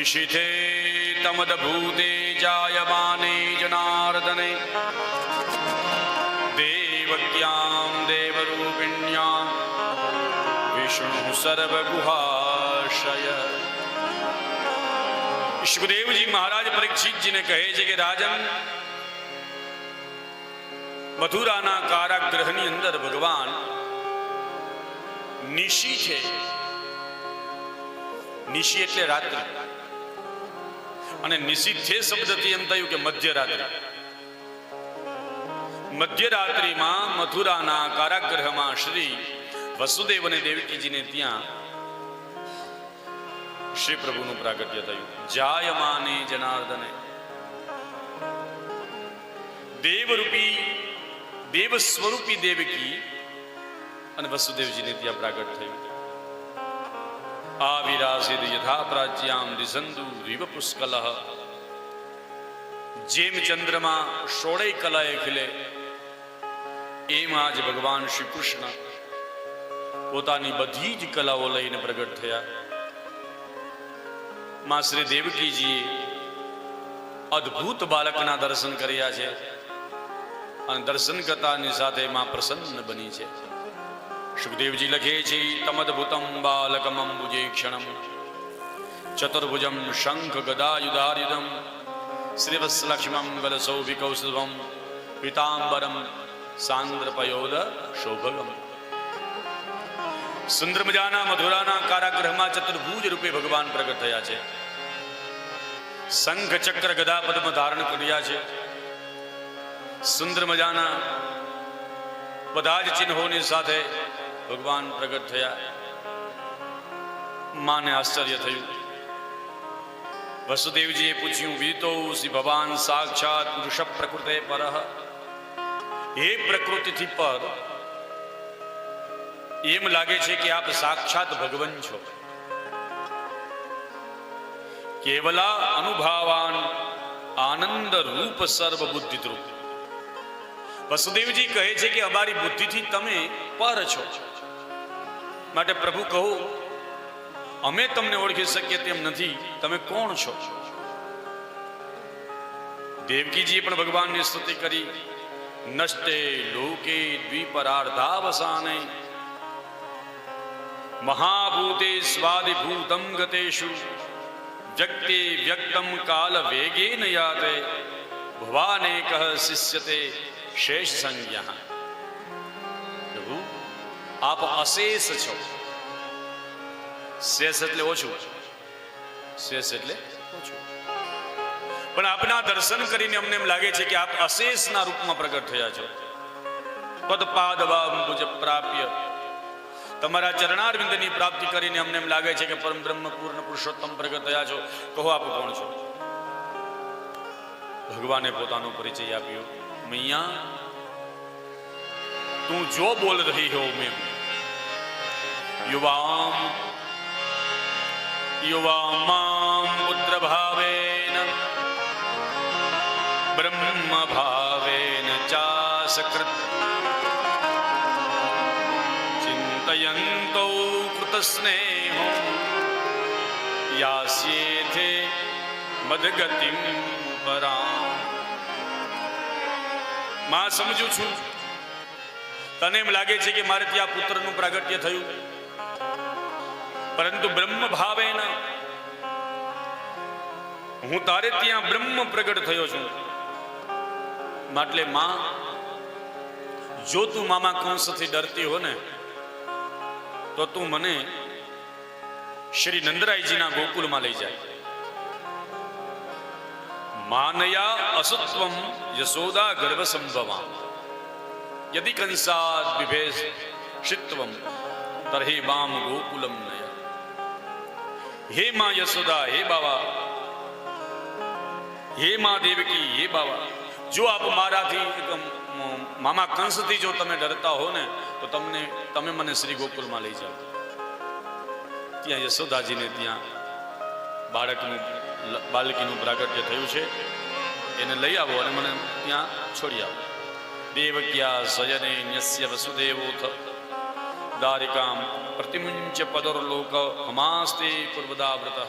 निशिथे तमद्भूते जायमाने जनार्दने देवक्यां देवरूपिण्यां विष्णु सर्वगुहाशय। सुखदेवजी महाराज परीक्षित जी ने कहे છે કે રાજન, મથુરાના કારાગૃહની અંદર ભગવાન નિશી છે. નિશી એટલે રાત્રિ, અને નિશિથે શબ્દથી એમ થયું કે મધ્યરાત્રિ. મધ્યરાત્રિમાં મથુરાના કારાગૃહમાં શ્રી વસુદેવ અને દેવકીજીને ત્યાં શ્રી પ્રભુનું પ્રાગટ્ય થયું. જાયમાને જનાર્દને, દેવરૂપી દેવ સ્વરૂપી દેવકી અને વસુદેવજીને ત્યાં પ્રાગટ થયું. આવિરાસિદ યથા પ્રાચ્યામ દિસંદુ રીવ પુષ્કલઃ. જેમ ચંદ્રમાં સોળે કલાએ ખીલે એમ આજ ભગવાન શ્રી કૃષ્ણ પોતાની બધી જ કલાઓ લઈને પ્રગટ થયા. માં શ્રી દેવકીજીએ અદ્ભુત બાળકના દર્શન કર્યા છે, અને દર્શન કરતાની સાથે માં પ્રસન્ન બની છે. સુખદેવજી લખે છે, તમદ્ભુતમ બાલકમ અંબુજે ક્ષણમ ચતુર્ભુજમ શંખ ગદાયુધાર્યુધમ શ્રીવત્સલક્ષ્મમ ગલસૌભિકૌસ્તુભમ પીતાંબરમ સાંદ્રપયોદ શોભગમ. સુંદર મજાના મથુરાના કારાગૃહમાં ચતુર્ભુજ રૂપે ભગવાન પ્રગટ થયા છે. શંખ ચક્ર ગદા પદ્મ ધારણ કર્યા છે. સુંદર મજાના બધા જ ચિહ્નોની સાથે ભગવાન પ્રગટ થયા. માને આશ્ચર્ય થયું. વસુદેવજીએ પૂછ્યું, વિદિતોસી ભવાન સાક્ષાત પુરુષ પ્રકૃતે પરઃ. હે પ્રકૃતિથી પર, એમ લાગે છે કે આપ સાક્ષાત ભગવાન છો. કેવલા અનુભાવાન આનંદ રૂપ સર્વ બુદ્ધિ રૂપ. વસુદેવજી કહે છે કે અમારી બુદ્ધિથી તમે પર છો, માટે પ્રભુ કહો, અમે તમને ઓળખી શકીએ તેમ નથી, તમે કોણ છો? દેવકીજીએ પણ ભગવાનની સ્તુતિ કરી. નષ્ટે લોકે દ્વિપરાર્ધાવસાને મહાભૂતે સ્વાદિભૂતમ ગતેષુ વ્યક્તિ વ્યક્તમ કાલ વેગેન યાતે ભવાને કહ શિષ્યતે શેષ સંજ્ઞા. પ્રભુ, આપ અશેષ છો. શેષ એટલે ઓછું, શેષ એટલે ઓછું. પણ આપના દર્શન કરીને અમને એમ લાગે છે કે આપ અશેષના રૂપમાં પ્રગટ થયા છો. પદપાદવાંબુજ પ્રાપ્ય, તમારા ચરણારવિંદની પ્રાપ્તિ કરીને અમને એમ લાગે છે કે પરમ બ્રહ્મ પૂર્ણ પુરુષોત્તમ પ્રગટ થયા છો. કહો આપ કોણ છો? ભગવાને પોતાનો પરિચય આપ્યો. મૈયા, તું જો બોલ રહી હો મેં યુવામ યુવામામ પુત્ર ભાવેન બ્રહ્મ ભાવેન ચાસકૃત ચિંતયંતો કૃતસ્નેહો યાસ્યેથે મદગતિમ પરામ. માં, સમજુ છું, તને એમ લાગે છે કે મારે ત્યાં પુત્રનું પ્રાગટ્ય થયું, પરંતુ બ્રહ્મ ભાવેના હું તારે ત્યાં બ્રહ્મ પ્રગટ થયો છું. માટે માં, જો તું મામા કંસથી ડરતી હો ને, તો તું મને શ્રી નંદરાયજીના ગોકુલમાં લઈ જાય. માનયા અસુત્વમ યશોદા ગર્ભ સંભવા યદિ કંસાદ વિભેષ શિત્વમ તર્હિ મામ ગોકુલમ નયા. હે માં યશોદા, હે બાવા, હે માં દેવકી, હે બાવા, જો આપ મારાથી મામા કંસથી જો તમે ડરતા હો ને, તો તમે મને શ્રી ગોકુલમાં લઈ જાઓ. ત્યાં યશોદાજીને ત્યાં બાળકીનું પ્રાગટ્ય થયું છે, એને લઈ આવો અને મને ત્યાં છોડી આવો. દેવક્યા સયને ન્યસ્ય વસુદેવોથ દારિકામ પ્રતિમુંચ પદોર્લોક હમાસ્તે પૂર્વદાવ્રતઃ